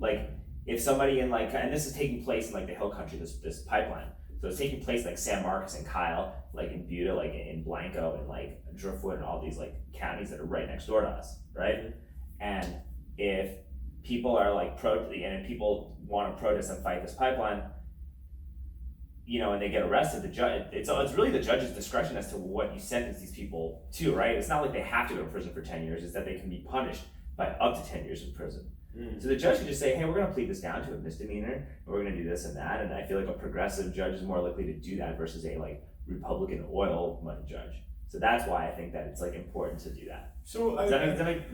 Like if somebody in like, and this is taking place in like the hill country, this pipeline. So it's taking place like San Marcos and Kyle, like in Buda, like in Blanco and like Driftwood and all these like counties that are right next door to us, right? And if people are like and if people want to protest and fight this pipeline, and they get arrested, the judge, it's really the judge's discretion as to what you sentence these people to, right? It's not like they have to go to prison for 10 years, it's that they can be punished by up to 10 years in prison. So the judge can just say, hey, we're going to plead this down to a misdemeanor, and we're going to do this and that, and I feel like a progressive judge is more likely to do that versus a like Republican oil money judge. So that's why I think that it's like important to do that. So does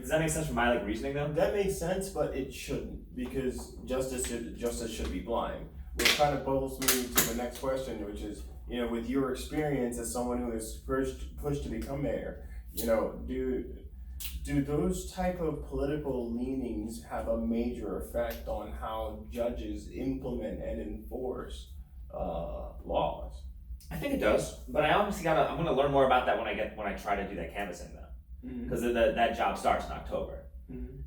that make sense for my like reasoning though? That makes sense, but it shouldn't, because justice should be blind. Which kind of boils me to the next question, which is, with your experience as someone who is pushed to become mayor, do those type of political leanings have a major effect on how judges implement and enforce laws? I think it does, but I honestly I'm gonna learn more about that when I try to do that canvassing though, because that job starts in October.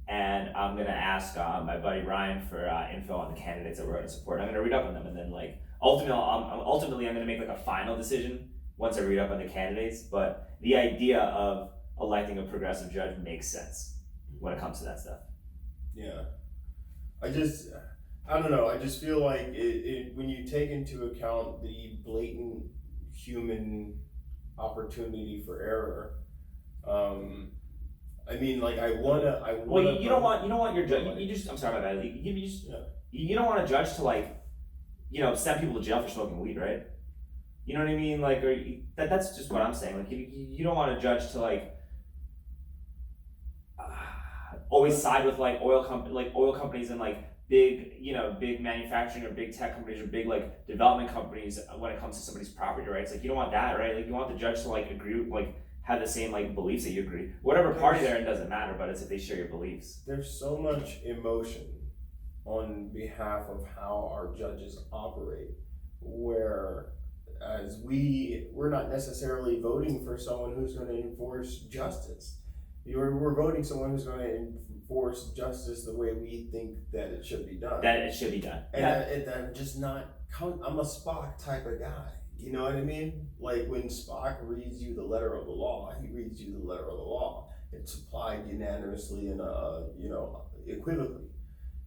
And I'm gonna ask my buddy Ryan for info on the candidates that we're going to support. I'm gonna read up on them, and then like ultimately I'm gonna make like a final decision once I read up on the candidates. But the idea of electing a progressive judge makes sense when it comes to that stuff. Yeah, I don't know. I just feel like when you take into account the blatant human opportunity for error. I mean, like I wanna. Well, you don't want your judge. You just. I'm sorry about that. You don't want a judge to like, send people to jail for smoking weed, right? You know what I mean? Like, that's just what I'm saying. Like, you don't want a judge to like always side with like oil companies and like big manufacturing or big tech companies or big like development companies when it comes to somebody's property rights. Like, you don't want that, right? Like, you want the judge to like agree, like have the same like beliefs that you agree. Whatever party they're in doesn't matter, but it's if they share your beliefs. There's so much emotion on behalf of how our judges operate, whereas we're not necessarily voting for someone who's going to enforce justice. We're voting someone who's going to enforce justice the way we think that it should be done. And I'm just not. I'm a Spock type of guy. You know what I mean? Like when Spock reads you the letter of the law, he reads you the letter of the law. It's applied unanimously and equivocally.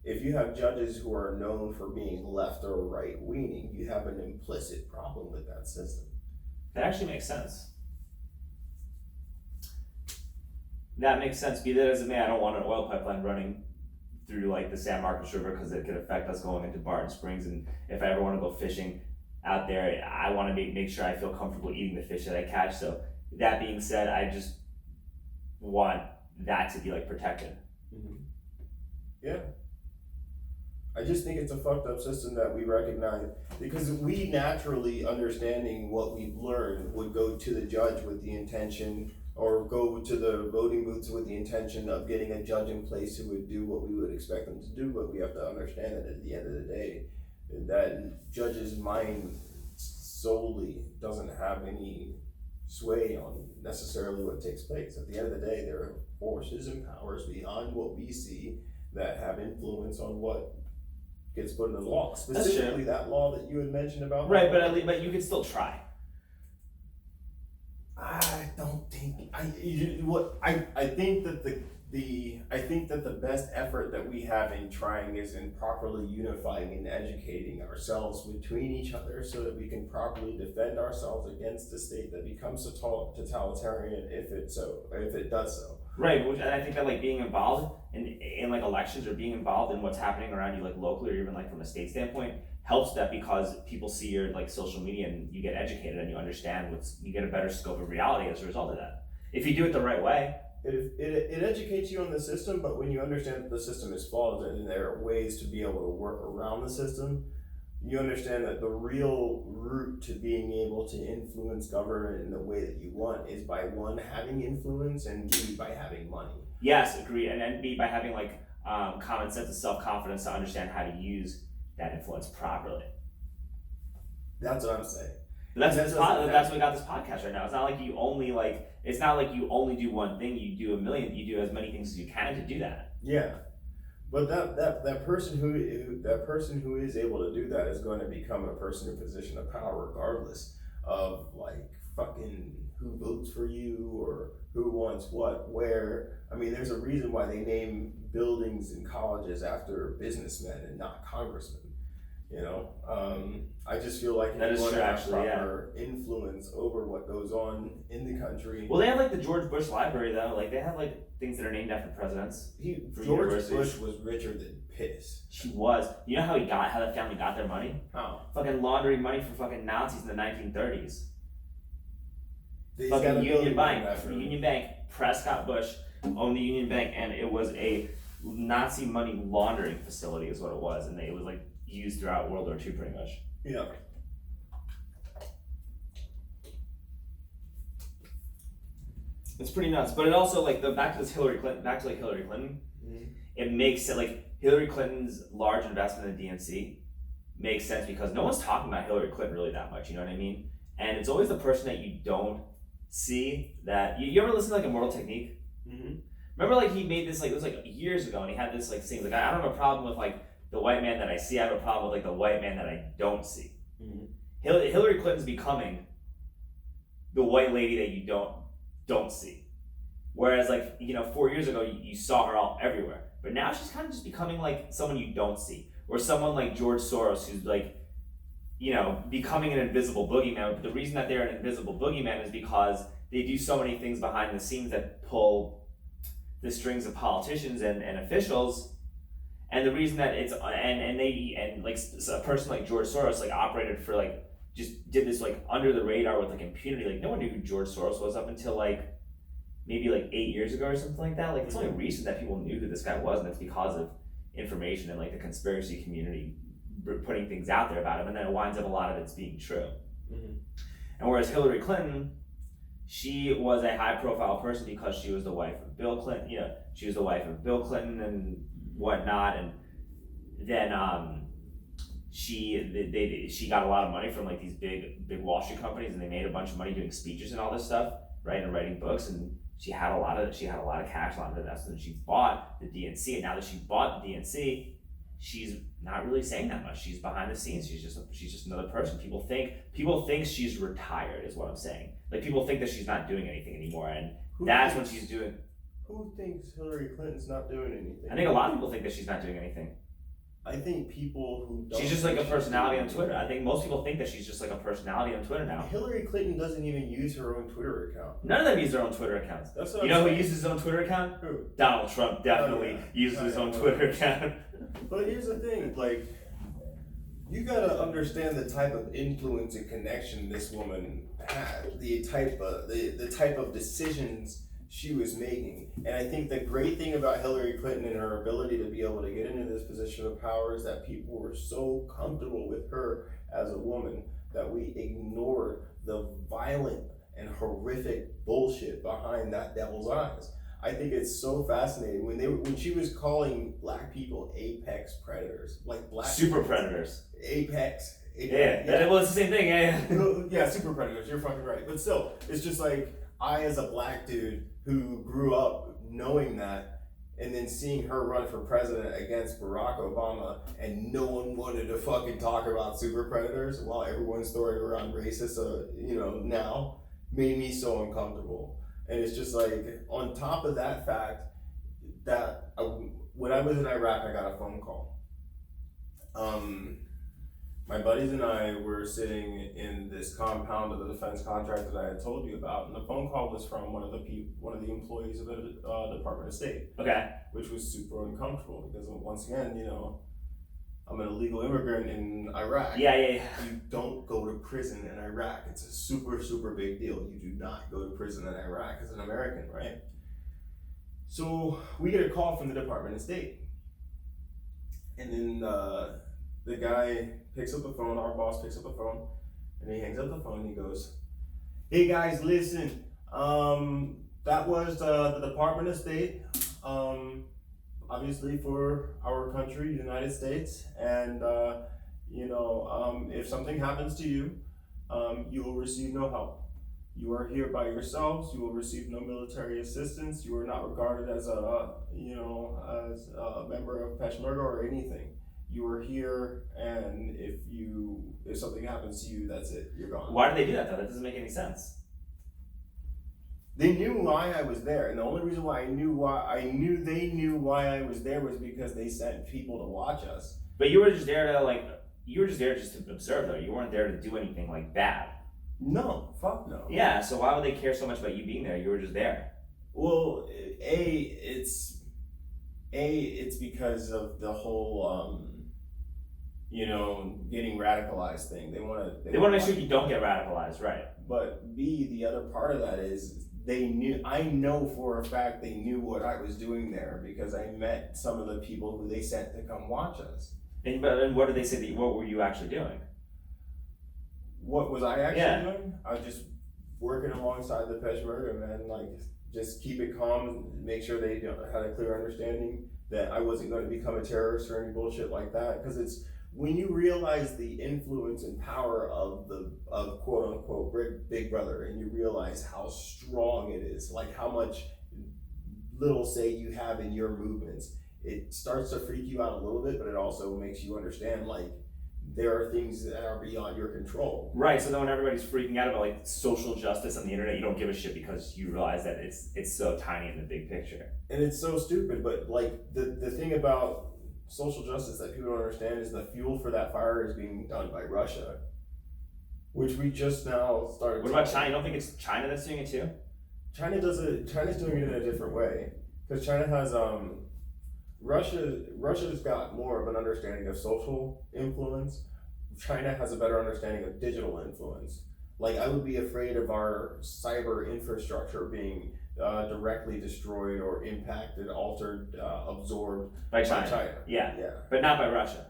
If you have judges who are known for being left or right leaning, you have an implicit problem with that system. That actually makes sense. That makes sense. Be that as it may, I don't want an oil pipeline running through like the San Marcos River because it could affect us going into Barton Springs. And if I ever want to go fishing out there, I want to make sure I feel comfortable eating the fish that I catch. So that being said, I just want that to be like protected. Mm-hmm. Yeah. I just think it's a fucked up system that we recognize, because we naturally, understanding what we've learned, would go to the judge with the intention, or go to the voting booths with the intention of getting a judge in place who would do what we would expect them to do. But we have to understand that at the end of the day, that judge's mind solely doesn't have any sway on necessarily what takes place. At the end of the day, there are forces and powers beyond what we see that have influence on what gets put in the law. Specifically, that law that you had mentioned about. Right, but you could still try. I don't think I think that the best effort that we have in trying is in properly unifying and educating ourselves between each other so that we can properly defend ourselves against a state that becomes totalitarian if it does so. Right, and I think that like being involved in like elections or being involved in what's happening around you like locally or even like from a state standpoint helps that, because people see your like social media and you get educated and you understand you get a better scope of reality as a result of that. If you do it the right way. It educates you on the system, but when you understand that the system is flawed and there are ways to be able to work around the system, you understand that the real route to being able to influence government in the way that you want is by one, having influence, and B, by having money. Yes, agree, and then B, by having like common sense and self-confidence to understand how to use that influence properly. That's what I'm saying. That's what we got this podcast right now. It's not like you only do one thing. You do a million. You do as many things as you can to do that. Yeah, But that person who is able to do that is going to become a person in position of power, regardless of like fucking who votes for you or who wants what, where. I mean, there's a reason why they name buildings and colleges after businessmen and not congressmen. You know, I just feel like That if is you want true, to have actually, proper influence over what goes on in the country. Well, they have like the George Bush Library though. Like they have like things that are named after presidents. George universities. Bush was richer than piss. She was. You know how that family got their money? How? Fucking laundering money for fucking Nazis in the 1930s. He's got a Fucking Union building Bank. after him. Union Bank. Prescott Bush owned the Union Bank, and it was a Nazi money laundering facility, is what it was, and it was like used throughout World War II, pretty much. Yeah. It's pretty nuts, but it also like back to Hillary Clinton. Mm-hmm. It makes it like Hillary Clinton's large investment in the DNC makes sense because no one's talking about Hillary Clinton really that much. You know what I mean? And it's always the person that you don't see that you ever listen to like Immortal Technique? Mm-hmm. Remember, like he made this like it was like years ago, and he had this like thing like I don't have a problem with like the white man that I see. I have a problem with like the white man that I don't see. Mm-hmm. Hillary Clinton's becoming the white lady that you don't see. Whereas like 4 years ago you saw her all everywhere, but now she's kind of just becoming like someone you don't see, or someone like George Soros who's like becoming an invisible boogeyman. But the reason that they're an invisible boogeyman is because they do so many things behind the scenes that pull the strings of politicians and officials. And the reason that it's and like a person like George Soros like operated for like just did this like under the radar with like impunity. Like no one knew who George Soros was up until like maybe like 8 years ago or something like that. Like it's only recent that people knew who this guy was, and it's because of information and like the conspiracy community putting things out there about him, and then it winds up a lot of it's being true. Mm-hmm. And whereas Hillary Clinton, she was a high profile person because she was the wife of Bill Clinton. She was the wife of Bill Clinton and whatnot, and then she got a lot of money from like these big Wall Street companies, and they made a bunch of money doing speeches and all this stuff, right, and writing books, and she had a lot of cash, a lot of investment, and she bought the DNC, and now that she bought the DNC, she's not really saying that much. She's behind the scenes. She's just another person. People think she's retired, is what I'm saying. Like people think that she's not doing anything anymore, and that's when she's doing. Who thinks Hillary Clinton's not doing anything? I think a lot of people think that she's not doing anything. I think people who don't. She's just like a personality on Twitter. I think most people think that she's just like a personality on Twitter now. Hillary Clinton doesn't even use her own Twitter account. None of them use their own Twitter accounts. That's what you know who uses his own Twitter account? Who? Donald Trump definitely uses his own Twitter account. But here's the thing, like, you gotta understand the type of influence and connection this woman had, the type of decisions she was making. And I think the great thing about Hillary Clinton and her ability to be able to get into this position of power is that people were so comfortable with her as a woman that we ignored the violent and horrific bullshit behind that devil's eyes. I think it's so fascinating when she was calling black people apex predators, like black super predators. Apex. Yeah. Well, it's the same thing. Yeah, super predators. You're fucking right. But still, it's just like I, as a black dude who grew up knowing that, and then seeing her run for president against Barack Obama, and no one wanted to fucking talk about super predators while everyone's throwing around racist, now made me so uncomfortable. And it's just like, on top of that fact, that when I was in Iraq, I got a phone call. My buddies and I were sitting in this compound of the defense contractor that I had told you about, and the phone call was from one of the employees of the Department of State. Okay. Which was super uncomfortable because once again, I'm an illegal immigrant in Iraq. Yeah. You don't go to prison in Iraq. It's a super, super big deal. You do not go to prison in Iraq as an American, right? So we get a call from the Department of State. And then the guy picks up the phone, our boss picks up the phone, and he hangs up the phone and he goes, "Hey guys, listen, that was the Department of State, obviously for our country, the United States, and if something happens to you, you will receive no help. You are here by yourselves. You will receive no military assistance. You are not regarded as as a member of Peshmerga or anything. You are here, and if something happens to you, that's it. You're gone. Why do they do that though? That doesn't make any sense. They knew why I was there, and the only reason why they knew why I was there was because they sent people to watch us. But you were just there to observe though. You weren't there to do anything like bad. No, fuck no. Yeah, so why would they care so much about you being there? You were just there. Well, it's because of the whole getting radicalized thing. They want to make sure you don't get radicalized, right? But B, the other part of that is I know for a fact they knew what I was doing there because I met some of the people who they sent to come watch us. And what did they say what were you actually doing? What was I actually doing? I was just working alongside the Peshmerga, man. Like, just keep it calm, make sure they had a clear understanding that I wasn't going to become a terrorist or any bullshit like that. Because it's when you realize the influence and power of quote unquote Big Brother, and you realize how strong it is, like how much little say you have in your movements, it starts to freak you out a little bit, but it also makes you understand like there are things that are beyond your control. Right, so then when everybody's freaking out about like social justice on the internet, you don't give a shit because you realize that it's so tiny in the big picture. And it's so stupid, but like the thing about social justice that people don't understand is the fuel for that fire is being done by Russia, which we just now started. What about China? You don't think it's China that's doing it too? China's doing it in a different way, because China has Russia's got more of an understanding of social influence. China has a better understanding of digital influence. Like, I would be afraid of our cyber infrastructure being directly destroyed or impacted, altered, absorbed by China. Yeah, but not by Russia.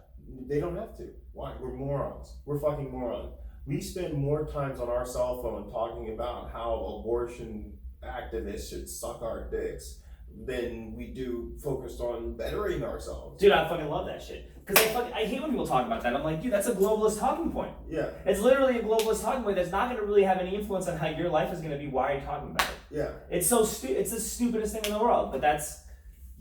They don't have to. Why? We're morons. We're fucking morons. We spend more times on our cell phone talking about how abortion activists should suck our dicks than we do focused on bettering ourselves. Dude, I fucking love that shit. Because I hate when people talk about that. I'm like, dude, that's a globalist talking point. Yeah. It's literally a globalist talking point that's not going to really have any influence on how your life is going to be. Why are you talking about it? Yeah. It's so it's the stupidest thing in the world. But that makes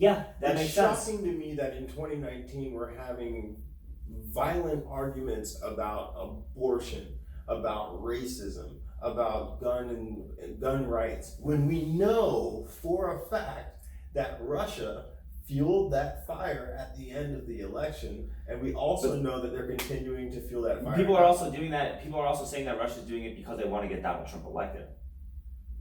sense. It's shocking to me that in 2019 we're having violent arguments about abortion, about racism, about gun rights, when we know for a fact that Russia fueled that fire at the end of the election, and we also know that they're continuing to fuel that fire. People are also doing that. People are also saying that Russia's doing it because they want to get Donald Trump elected.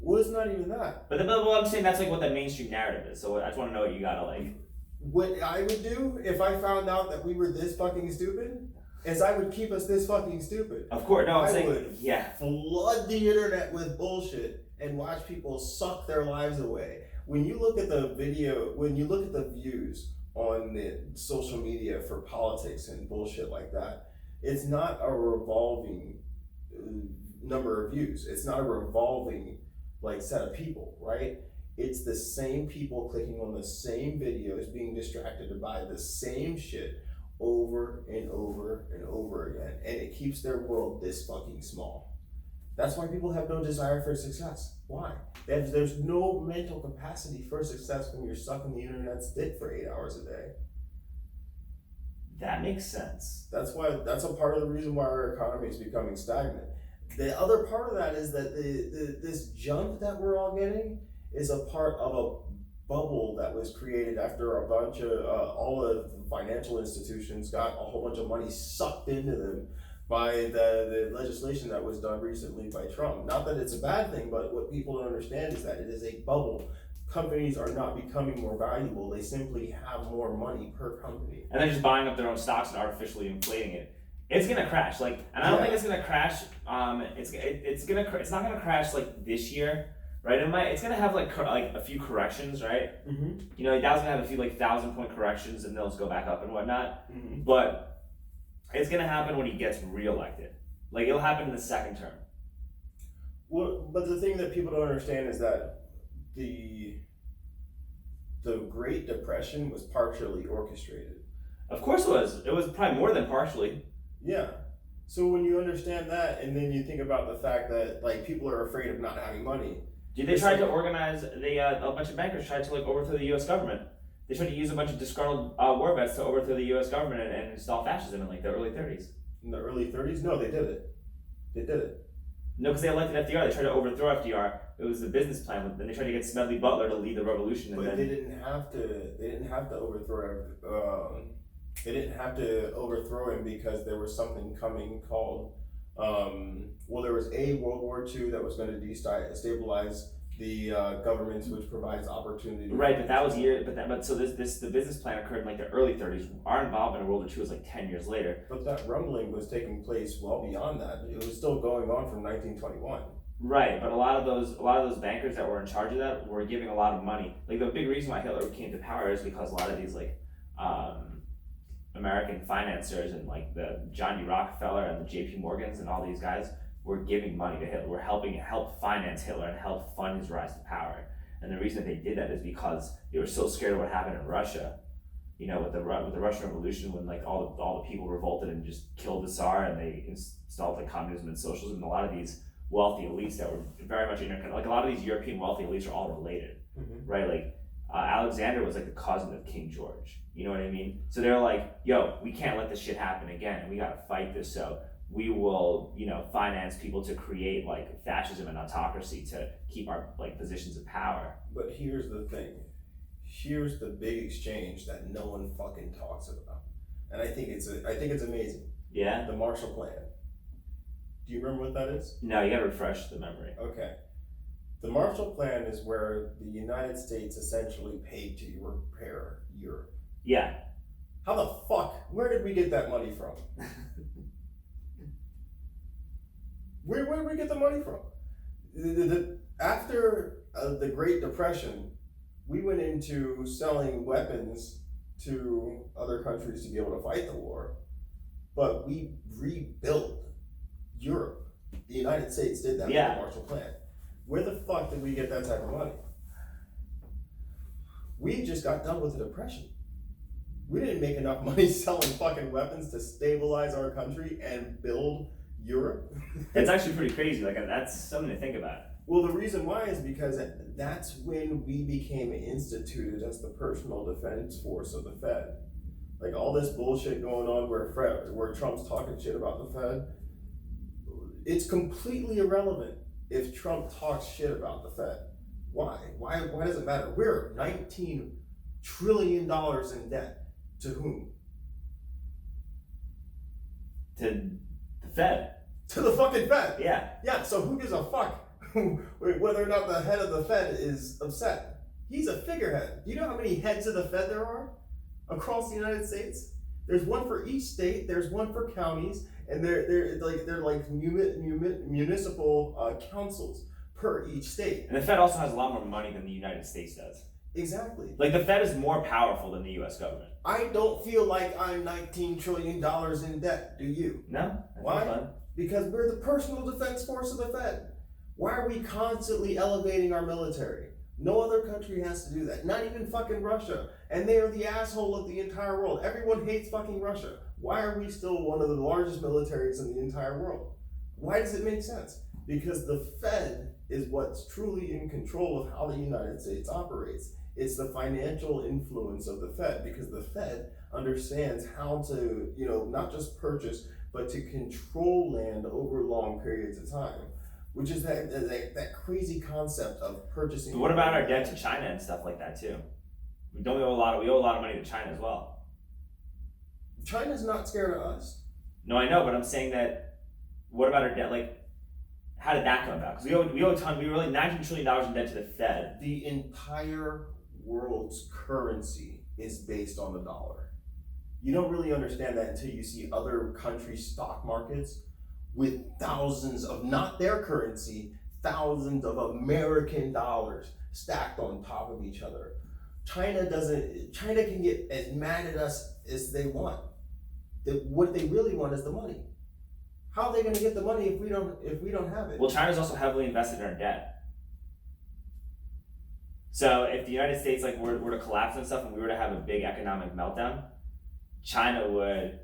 Well, it's not even that. But I'm saying that's like what the mainstream narrative is. So I just want to know what you gotta like. What I would do if I found out that we were this fucking stupid is I would keep us this fucking stupid. Of course, no, I'm saying, would flood the internet with bullshit and watch people suck their lives away. When you look at the views on the social media for politics and bullshit like that, it's not a revolving number of views. It's not a revolving like set of people, right? It's the same people clicking on the same videos, being distracted by the same shit over and over and over again, and it keeps their world this fucking small. That's why people have no desire for success. Why? There's no mental capacity for success when you're sucking the internet's dick for 8 hours a day. That makes sense. That's a part of the reason why our economy is becoming stagnant. The other part of that is that this jump that we're all getting is a part of a bubble that was created after a bunch of all the financial institutions got a whole bunch of money sucked into them by the legislation that was done recently by Trump. Not that it's a bad thing, but what people don't understand is that it is a bubble. Companies are not becoming more valuable. They simply have more money per company. And they're just buying up their own stocks and artificially inflating it. It's gonna crash. And I don't think it's gonna crash. It's not gonna crash like this year, right? It's gonna have like a few corrections, right? Mm-hmm. You know, Dow's gonna have a few like 1,000-point corrections, and they'll just go back up and whatnot. Mm-hmm. But it's gonna happen when he gets reelected. Like, it'll happen in the second term. Well, but the thing that people don't understand is that the Great Depression was partially orchestrated. Of course it was. It was probably more than partially. Yeah. So when you understand that, and then you think about the fact that like people are afraid of not having money. Dude, they tried to organize. A bunch of bankers tried to like overthrow the U.S. government. They tried to use a bunch of disgruntled war vets to overthrow the U.S. government and install fascism in like the early 30s. In the early 30s? No, they did it. They did it. No, because they elected FDR. They tried to overthrow FDR. It was the business plan. Then they tried to get Smedley Butler to lead the revolution. But they didn't have to. They didn't have to overthrow. They didn't have to overthrow him because there was something coming called. Well, there was a World War II that was going to destabilize the governments, which provides opportunity. Right, but that was year. So the business plan occurred in like the early 30s. Our involvement in World War II was like 10 years later. But that rumbling was taking place well beyond that. It was still going on from 1921. Right, but a lot of those bankers that were in charge of that were giving a lot of money. Like the big reason why Hitler came to power is because a lot of these like American financiers and like the John D. Rockefeller and the J.P. Morgans and all these guys were giving money to Hitler. Were help finance Hitler and help fund his rise to power. And the reason that they did that is because they were so scared of what happened in Russia. You know, with the Russian Revolution, when like all the people revolted and just killed the Tsar, and they installed like communism and socialism. And a lot of these wealthy elites that were very much interconnected, like a lot of these European wealthy elites are all related, right? Like Alexander was like the cousin of King George. You know what I mean? So they're like, yo, we can't let this shit happen again, and we got to fight this. So we will, finance people to create like fascism and autocracy to keep our like positions of power. But here's the thing. Here's the big exchange that no one fucking talks about, and I think it's amazing. Yeah. The Marshall Plan. Do you remember what that is? No, you gotta refresh the memory. Okay. The Marshall Plan is where the United States essentially paid to repair Europe. Yeah. How the fuck? Where did we get that money from? Where did we get the money from? After the Great Depression, we went into selling weapons to other countries to be able to fight the war, but we rebuilt Europe. The United States did that with the Marshall Plan. Where the fuck did we get that type of money? We just got done with the Depression. We didn't make enough money selling fucking weapons to stabilize our country and build Europe. It's actually pretty crazy. Like, that's something to think about. Well, the reason why is because that's when we became instituted as the personal defense force of the Fed. Like all this bullshit going on where Trump's talking shit about the Fed, it's completely irrelevant if Trump talks shit about the Fed. Why? Why does it matter? We're $19 trillion in debt. To whom? To the Fed. To the fucking Fed. Yeah. Yeah, so who gives a fuck whether or not the head of the Fed is upset? He's a figurehead. Do you know how many heads of the Fed there are across the United States? There's one for each state, there's one for counties, and they're like municipal councils per each state. And the Fed also has a lot more money than the United States does. Exactly. Like the Fed is more powerful than the U.S. government. I don't feel like I'm $19 trillion in debt. Do you? No. Why? Because we're the personal defense force of the Fed. Why are we constantly elevating our military? No other country has to do that. Not even fucking Russia. And they are the asshole of the entire world. Everyone hates fucking Russia. Why are we still one of the largest militaries in the entire world? Why does it make sense? Because the Fed is what's truly in control of how the United States operates. It's the financial influence of the Fed, because the Fed understands how to, not just purchase, but to control land over long periods of time, which is that crazy concept of purchasing. But what about our debt to China and stuff like that too? We owe a lot of money to China as well. China's not scared of us. No, I know, but I'm saying that. What about our debt? Like, how did that come about? Because we owe a ton. We were like $19 trillion in debt to the Fed. The entire world's currency is based on the dollar. You don't really understand that until you see other countries' stock markets with thousands of, not their currency, thousands of American dollars stacked on top of each other. China can get as mad at us as they want. What they really want is the money. How are they going to get the money if we don't have it? Well, China's also heavily invested in our debt. So if the United States were to collapse and stuff, and we were to have a big economic meltdown, China would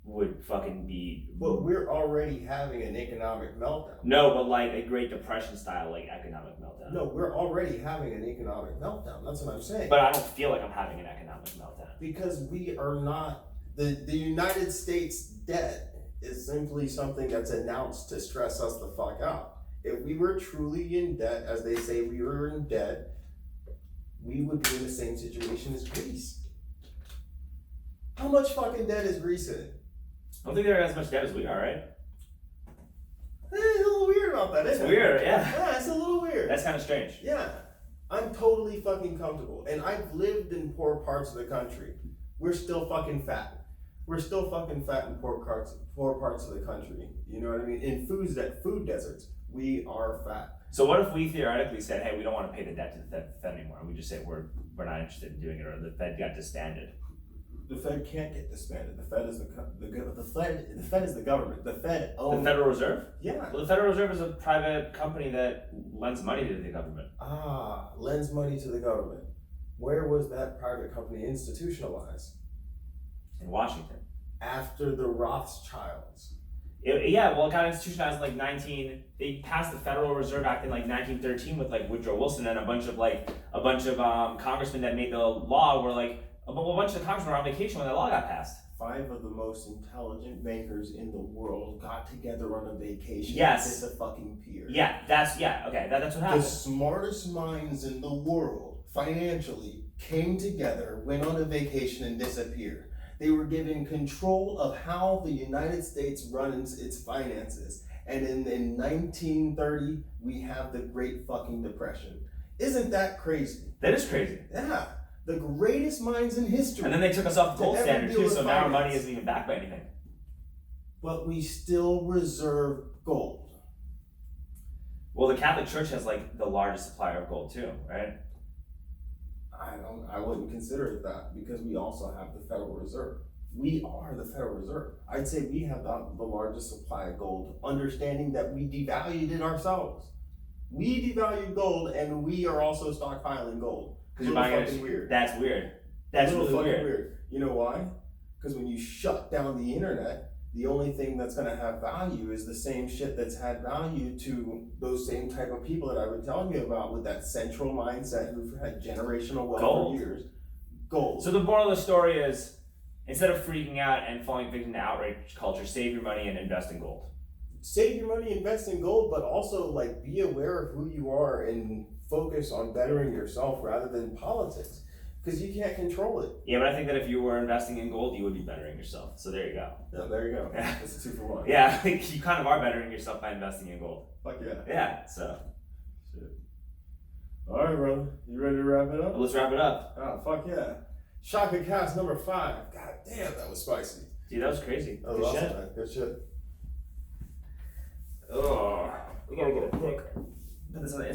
would fucking be. But we're already having an economic meltdown. No, but like a Great Depression style like economic meltdown. No, we're already having an economic meltdown. That's what I'm saying. But I don't feel like I'm having an economic meltdown. Because we are not. The United States debt is simply something that's announced to stress us the fuck out. If we were truly in debt, as they say we were in debt, we would be in the same situation as Greece. How much fucking debt is Greece in? I don't think they're as much debt as we are, right? It's a little weird about that, isn't it? Weird, yeah. Yeah, it's a little weird. That's kind of strange. Yeah. I'm totally fucking comfortable. And I've lived in poor parts of the country. We're still fucking fat. We're still fucking fat in poor parts of the country. You know what I mean? In food deserts, we are fat. So what if we theoretically said, hey, we don't want to pay the debt to the Fed anymore, and we just say we're not interested in doing it, or the Fed got disbanded? The Fed can't get disbanded. The Fed is the Fed is the government. The Fed owns the Federal Reserve? Yeah. Well, the Federal Reserve is a private company that lends money to the government. Lends money to the government. Where was that private company institutionalized? In Washington. After the Rothschilds. It got institutionalized in they passed the Federal Reserve Act in 1913 with Woodrow Wilson and a bunch of congressmen that made the law were a bunch of congressmen were on vacation when that law got passed. 5 of the most intelligent bankers in the world got together on a vacation. Yes. At the fucking pier. Yeah, that's what happened. The smartest minds in the world, financially, came together, went on a vacation, and disappeared. They were given control of how the United States runs its finances. And in 1930, we have the Great fucking Depression. Isn't that crazy? That is crazy. Yeah. The greatest minds in history. And then they took us off the gold standard too, so now our money finance. isn't even backed by anything. But we still reserve gold. Well, the Catholic Church has the largest supplier of gold too, right? I wouldn't consider it that, because we also have the Federal Reserve. We are the Federal Reserve. I'd say we have the largest supply of gold, understanding that we devalued it ourselves. We devalued gold, and we are also stockpiling gold. Because you're buying it. Weird. That's weird. That's really weird. You know why? Because when you shut down the internet, the only thing that's going to have value is the same shit that's had value to those same type of people that I've been telling you about, with that central mindset who've had generational wealth for years. Gold. So the moral of the story is, instead of freaking out and falling victim to outrage culture, save your money and invest in gold. Save your money, invest in gold, but also be aware of who you are and focus on bettering yourself rather than politics. Because you can't control it. Yeah, but I think that if you were investing in gold, you would be bettering yourself. So there you go. Yeah, there you go. Yeah. That's a 2 for 1. Yeah, I think you kind of are bettering yourself by investing in gold. Fuck yeah. Yeah, so. Shit. All right, brother. You ready to wrap it up? Well, let's wrap it up. Fuck yeah. Shakacast number 5. God damn, that was spicy. Dude, that was crazy. That was awesome, man. Good shit. Oh, we gotta get a pic. Put this on the Instagram.